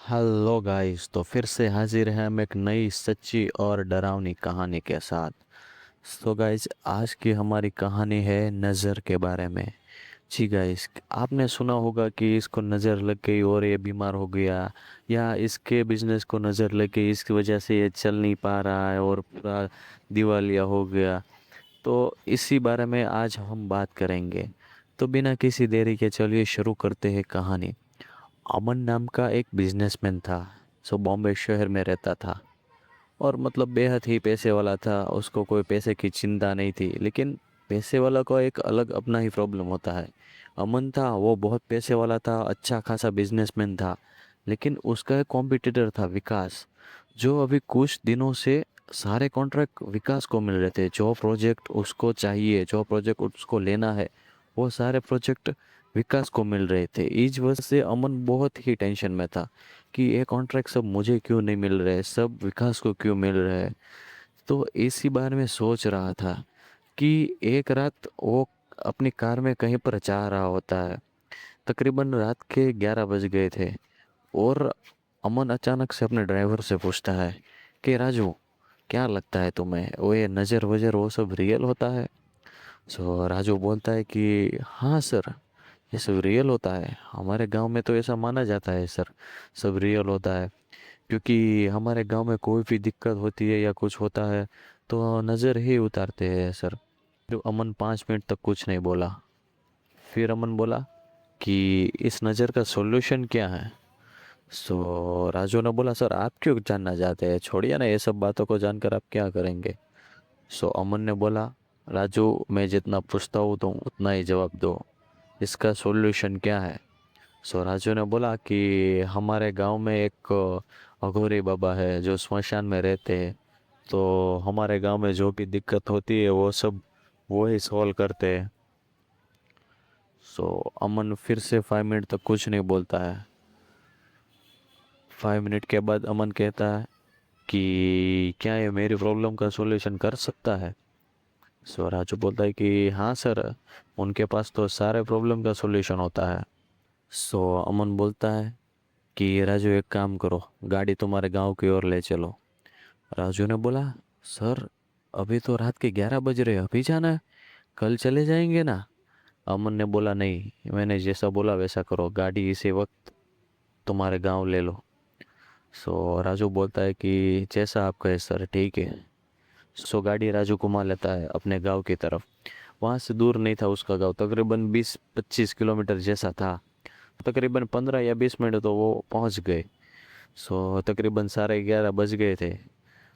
Hello guys, तो फिर से हाजिर हैं हम एक नई सच्ची और डरावनी कहानी के साथ। तो गाइस, आज की हमारी कहानी है नज़र के बारे में। जी गाइस, आपने सुना होगा कि इसको नज़र लग गई और ये बीमार हो गया, या इसके बिजनेस को नज़र लग गई, इसकी वजह से ये चल नहीं पा रहा है और पूरा दिवालिया हो गया। तो इसी बारे में आज हम बात करेंगे। तो बिना किसी देरी के चलिए शुरू करते हैं कहानी। अमन नाम का एक बिजनेसमैन था, जो बॉम्बे शहर में रहता था। और मतलब बेहद ही पैसे वाला था, उसको कोई पैसे की चिंता नहीं थी। लेकिन पैसे वाला को एक अलग अपना ही प्रॉब्लम होता है। अमन था, वो बहुत पैसे वाला था, अच्छा खासा बिजनेसमैन था। लेकिन उसका एक कॉम्पिटिटर था, विकास, जो अभी कुछ दिनों से सारे कॉन्ट्रैक्ट विकास को मिल रहे थे। जो प्रोजेक्ट उसको चाहिए, जो प्रोजेक्ट उसको लेना है, वो सारे प्रोजेक्ट विकास को मिल रहे थे। इस वजह से अमन बहुत ही टेंशन में था कि ये कॉन्ट्रैक्ट सब मुझे क्यों नहीं मिल रहे, सब विकास को क्यों मिल रहे हैं। तो इसी बारे में सोच रहा था कि एक रात वो अपनी कार में कहीं पर जा रहा होता है। तकरीबन रात के 11 बज गए थे। और अमन अचानक से अपने ड्राइवर से पूछता है कि राजू, क्या लगता है तुम्हें, वो ये नज़र वजर वो सब रियल होता है? सो राजू बोलता है कि हाँ सर, ये सब रियल होता है। हमारे गांव में तो ऐसा माना जाता है सर, सब रियल होता है। क्योंकि हमारे गांव में कोई भी दिक्कत होती है या कुछ होता है तो नज़र ही उतारते हैं सर। फिर अमन 5 मिनट तक कुछ नहीं बोला। फिर अमन बोला कि इस नज़र का सॉल्यूशन क्या है? सो राजू ने बोला, सर आप क्यों जानना चाहते हैं, छोड़िए ना ये सब बातों को, जानकर आप क्या करेंगे? सो अमन ने बोला, राजू मैं जितना पूछता हूँ तो उतना ही जवाब दो, इसका सॉल्यूशन क्या है? सो राजू ने बोला कि हमारे गांव में एक अघोरी बाबा है जो स्मशान में रहते हैं। तो हमारे गांव में जो भी दिक्कत होती है वो सब वो ही सॉल्व करते हैं। सो अमन फिर से 5 मिनट तक कुछ नहीं बोलता है। 5 मिनट के बाद अमन कहता है कि क्या ये मेरी प्रॉब्लम का सॉल्यूशन कर सकता है? सो राजू बोलता है कि हाँ सर, उनके पास तो सारे प्रॉब्लम का सॉल्यूशन होता है। सो अमन बोलता है कि राजू एक काम करो, गाड़ी तुम्हारे गांव की ओर ले चलो। राजू ने बोला, सर अभी तो रात के 11 बज रहे, अभी जाना है, कल चले जाएंगे ना? अमन ने बोला, नहीं, मैंने जैसा बोला वैसा करो, गाड़ी इसी वक्त तुम्हारे गांव ले लो। सो राजू बोलता है कि जैसा आप कहे सर, ठीक है। सो गाड़ी राजू घुमा लेता है अपने गांव की तरफ। वहां से दूर नहीं था उसका गांव, तकरीबन 20-25 किलोमीटर जैसा था। तकरीबन 15 या 20 मिनट तो वो पहुंच गए। सो तकरीबन 11:30 बज गए थे।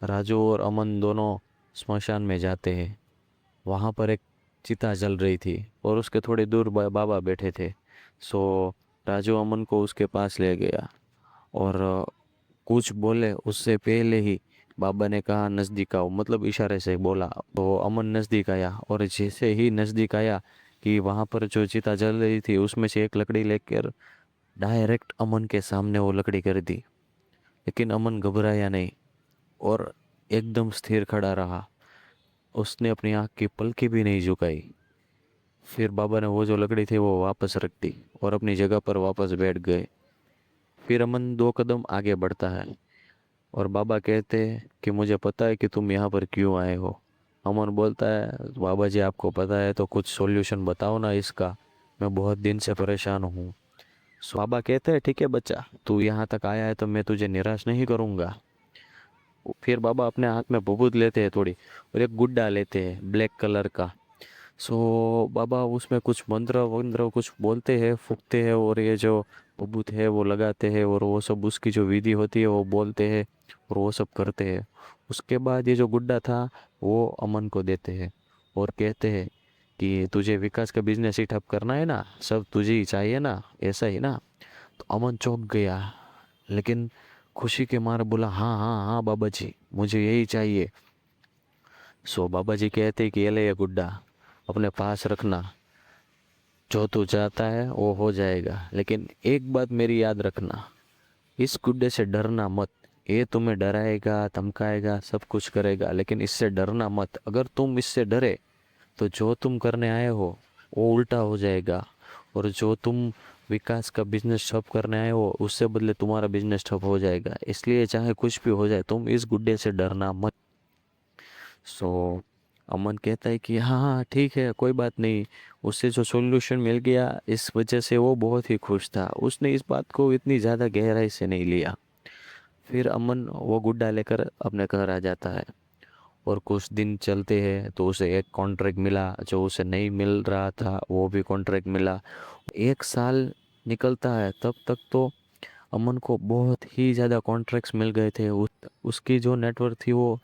राजू और अमन दोनों स्मशान में जाते हैं। वहाँ पर एक चिता जल रही थी और उसके थोड़ी दूर बाबा बैठे थे। सो राजू अमन को उसके पास ले गया और कुछ बोले उससे पहले ही बाबा ने कहा नज़दीक आओ, मतलब इशारे से बोला। तो अमन नज़दीक आया और जैसे ही नज़दीक आया कि वहाँ पर जो चिता जल रही थी उसमें से एक लकड़ी लेकर डायरेक्ट अमन के सामने वो लकड़ी कर दी। लेकिन अमन घबराया नहीं और एकदम स्थिर खड़ा रहा। उसने अपनी आंख की पलकें भी नहीं झुकाई। फिर बाबा ने वो जो लकड़ी थी वो वापस रख दी और अपनी जगह पर वापस बैठ गए। फिर अमन 2 कदम आगे बढ़ता है और बाबा कहते हैं कि मुझे पता है कि तुम यहाँ पर क्यों आए हो। अमन बोलता है, बाबा जी आपको पता है तो कुछ सॉल्यूशन बताओ ना इसका, मैं बहुत दिन से परेशान हूँ। सो बाबा कहते हैं, ठीक है बच्चा, तू यहाँ तक आया है तो मैं तुझे निराश नहीं करूँगा। फिर बाबा अपने हाथ में बबूत लेते हैं थोड़ी, और एक गुड्डा लेते हैं ब्लैक कलर का। सो बाबा उसमें कुछ मंत्र वंत्र कुछ बोलते हैं, फूकते हैं, और ये जो बबूत है वो लगाते हैं, और वो सब उसकी जो विधि होती है वो बोलते हैं और वो सब करते हैं। उसके बाद ये जो गुड्डा था वो अमन को देते हैं और कहते हैं कि तुझे विकास का बिजनेस ही ठप करना है ना, सब तुझे ही चाहिए ना, ऐसा ही ना? तो अमन चौंक गया, लेकिन खुशी के मारे बोला, हाँ हाँ हाँ बाबा जी, मुझे यही चाहिए। सो बाबा जी कहते कि ये ले ये गुड्डा, अपने पास रखना, जो तू चाहता है वो हो जाएगा। लेकिन एक बात मेरी याद रखना, इस गुड्डे से डरना मत। ये तुम्हें डराएगा, धमकाएगा, सब कुछ करेगा, लेकिन इससे डरना मत। अगर तुम इससे डरे तो जो तुम करने आए हो वो उल्टा हो जाएगा, और जो तुम विकास का बिजनेस ठप करने आए हो, उससे बदले तुम्हारा बिजनेस ठप हो जाएगा। इसलिए चाहे कुछ भी हो जाए, तुम इस गुड्डे से डरना मत। सो अमन कहता है कि हाँ हाँ ठीक है, कोई बात नहीं। उससे जो सॉल्यूशन मिल गया, इस वजह से वो बहुत ही खुश था। उसने इस बात को इतनी ज़्यादा गहराई से नहीं लिया। फिर अमन वो गुड्डा लेकर अपने घर आ जाता है। और कुछ दिन चलते हैं तो उसे एक कॉन्ट्रैक्ट मिला, जो उसे नहीं मिल रहा था वो भी कॉन्ट्रैक्ट मिला। 1 साल निकलता है, तब तक तो अमन को बहुत ही ज़्यादा कॉन्ट्रैक्ट्स मिल गए थे। उसकी जो नेटवर्थ थी वो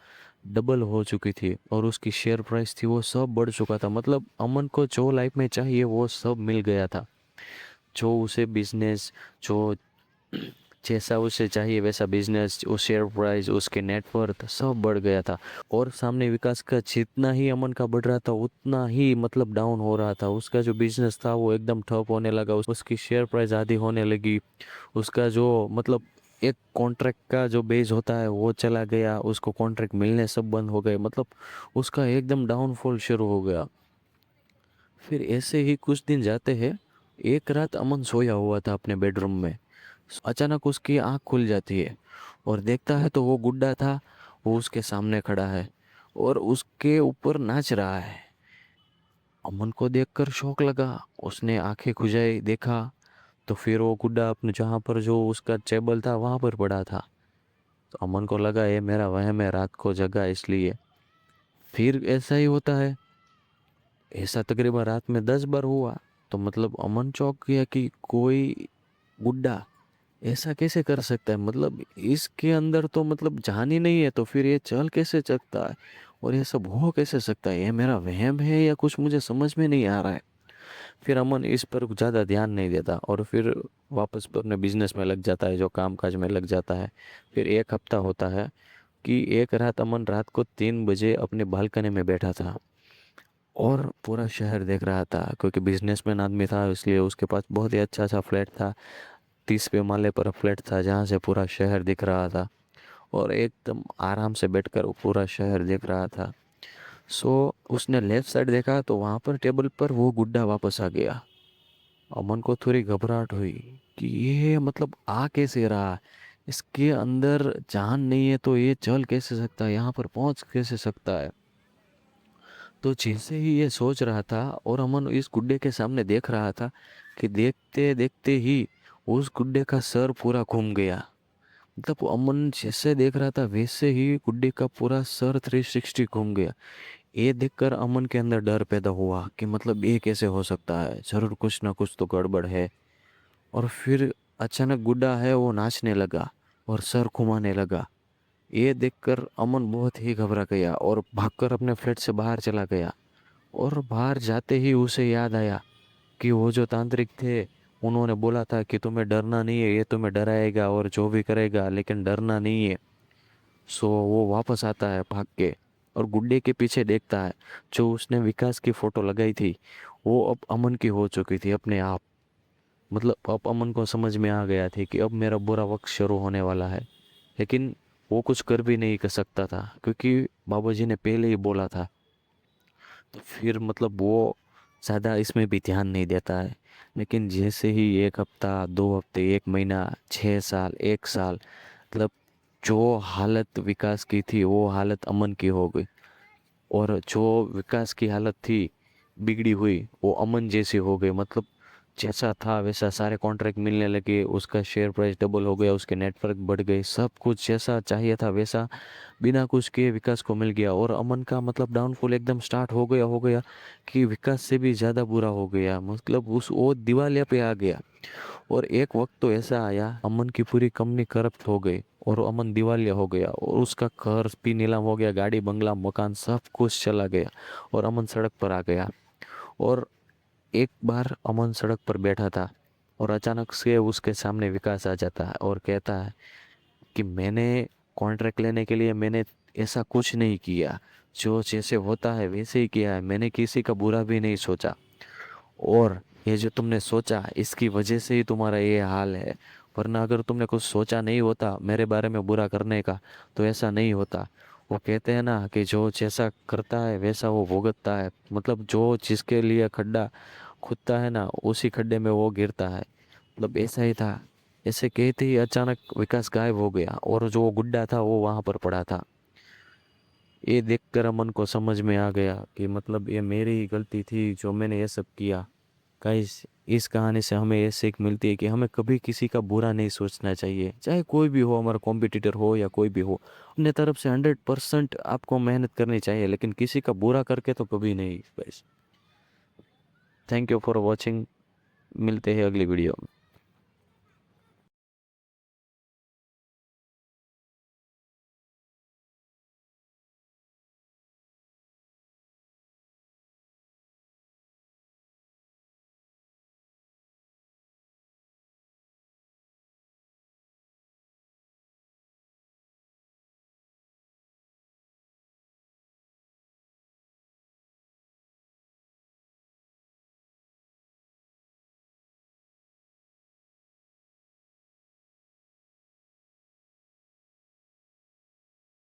डबल हो चुकी थी, और उसकी शेयर प्राइस थी वो सब बढ़ चुका था। मतलब अमन को जो लाइफ में चाहिए वो सब मिल गया था। जो उसे बिजनेस, जो जैसा उसे चाहिए वैसा बिजनेस, वो शेयर प्राइस, उसके नेटवर्थ सब बढ़ गया था। और सामने विकास का जितना ही अमन का बढ़ रहा था, उतना ही मतलब डाउन हो रहा था। उसका जो बिजनेस था वो एकदम ठप होने लगा, उसकी शेयर प्राइस आधी होने लगी। उसका जो मतलब एक कॉन्ट्रैक्ट का जो बेस होता है वो चला गया, उसको कॉन्ट्रैक्ट मिलने सब बंद हो गए। मतलब उसका एकदम डाउनफॉल शुरू हो गया। फिर ऐसे ही कुछ दिन जाते हैं। एक रात अमन सोया हुआ था अपने बेडरूम में। अचानक उसकी आंख खुल जाती है और देखता है तो वो गुड्डा था, वो उसके सामने खड़ा है और उसके ऊपर नाच रहा है। अमन को देखकर शौक लगा। उसने आंखें खुजाई, देखा तो फिर वो गुड्डा अपने जहाँ पर जो उसका टेबल था वहां पर पड़ा था। तो अमन को लगा ये मेरा वहम है, रात को जगा इसलिए। फिर ऐसा ही होता है। ऐसा तकरीबन रात में 10 बार हुआ। तो मतलब अमन चौंक गया कि कोई गुड्डा ऐसा कैसे कर सकता है। मतलब इसके अंदर तो मतलब जान ही नहीं है, तो फिर ये चल कैसे सकता है और ये सब हो कैसे सकता है। ये मेरा वहम है या कुछ, मुझे समझ में नहीं आ रहा है। फिर अमन इस पर ज़्यादा ध्यान नहीं देता और फिर वापस अपने बिजनेस में लग जाता है, जो काम काज में लग जाता है। फिर एक हफ्ता होता है कि एक रात अमन रात को 3 बजे अपने बालकनी में बैठा था और पूरा शहर देख रहा था। क्योंकि बिजनेसमैन आदमी था, इसलिए उसके पास बहुत ही अच्छा सा फ्लैट था। 30वें माले पर फ्लैट था जहाँ से पूरा शहर दिख रहा था, और एकदम आराम से बैठकर वो पूरा शहर देख रहा था। सो उसने लेफ्ट साइड देखा तो वहाँ पर टेबल पर वो गुड्डा वापस आ गया। अमन को थोड़ी घबराहट हुई कि ये मतलब आ कैसे रहा, इसके अंदर जान नहीं है तो ये चल कैसे सकता है, यहाँ पर पहुँच कैसे सकता है। तो जैसे ही ये सोच रहा था और अमन इस गुड्डे के सामने देख रहा था कि देखते देखते ही उस गुड्डे का सर पूरा घूम गया। मतलब वो अमन जैसे देख रहा था वैसे ही गुड्डे का पूरा सर 360 घूम गया। ये देखकर अमन के अंदर डर पैदा हुआ कि मतलब ये कैसे हो सकता है, जरूर कुछ ना कुछ तो गड़बड़ है। और फिर अचानक गुड्डा है वो नाचने लगा और सर घुमाने लगा। ये देखकर अमन बहुत ही घबरा गया और भागकर अपने फ्लैट से बाहर चला गया। और बाहर जाते ही उसे याद आया कि वो जो तांत्रिक थे, उन्होंने बोला था कि तुम्हें डरना नहीं है, ये तुम्हें डराएगा और जो भी करेगा, लेकिन डरना नहीं है। सो वो वापस आता है भाग के और गुड्डे के पीछे देखता है। जो उसने विकास की फोटो लगाई थी वो अब अमन की हो चुकी थी अपने आप। मतलब अब अमन को समझ में आ गया था कि अब मेरा बुरा वक्त शुरू होने वाला है। लेकिन वो कुछ कर भी नहीं कर सकता था क्योंकि बाबा जी ने पहले ही बोला था। तो फिर मतलब वो ज़्यादा इसमें भी ध्यान नहीं देता है। लेकिन जैसे ही 1 हफ्ता, 2 हफ्ते, 1 महीना, 6 साल, 1 साल, मतलब जो हालत विकास की थी वो हालत अमन की हो गई। और जो विकास की हालत थी बिगड़ी हुई, वो अमन जैसी हो गई। मतलब जैसा था वैसा सारे कॉन्ट्रैक्ट मिलने लगे, उसका शेयर प्राइस डबल हो गया, उसके नेटवर्क बढ़ गए, सब कुछ जैसा चाहिए था वैसा बिना कुछ किए विकास को मिल गया। और अमन का मतलब डाउनफॉल एकदम स्टार्ट हो गया कि विकास से भी ज़्यादा बुरा हो गया। मतलब उस वो दिवालिया पे आ गया। और एक वक्त तो ऐसा आया अमन की पूरी कंपनी करप्ट हो गई और अमन दिवालिया हो गया और उसका घर भी नीलाम हो गया, गाड़ी बंगला मकान सब कुछ चला गया और अमन सड़क पर आ गया। और एक बार अमन सड़क पर बैठा था और अचानक से उसके सामने विकास आ जाता है और कहता है कि मैंने कॉन्ट्रैक्ट लेने के लिए मैंने ऐसा कुछ नहीं किया, जो जैसे होता है वैसे ही किया है, मैंने किसी का बुरा भी नहीं सोचा। और ये जो तुमने सोचा इसकी वजह से ही तुम्हारा ये हाल है, वरना अगर तुमने कुछ सोचा नहीं होता मेरे बारे में बुरा करने का तो ऐसा नहीं होता। वो कहते हैं ना कि जो जैसा करता है वैसा वो भुगतता है। मतलब जो जिसके लिए खड्डा खुदता है ना, उसी खड्डे में वो गिरता है। मतलब ऐसा ही था। ऐसे कहते ही अचानक विकास गायब हो गया और जो वो गुड्डा था वो वहां पर पड़ा था। ये देखकर अमन को समझ में आ गया कि मतलब ये मेरी ही गलती थी जो मैंने ये सब किया। गाइस, इस कहानी से हमें ये सीख मिलती है कि हमें कभी किसी का बुरा नहीं सोचना चाहिए, चाहे कोई भी हो, हमारा कॉम्पिटिटर हो या कोई भी हो। अपने तरफ से 100% आपको मेहनत करनी चाहिए, लेकिन किसी का बुरा करके तो कभी नहीं guys. Thank you for watching. मिलते हैं अगली वीडियो में।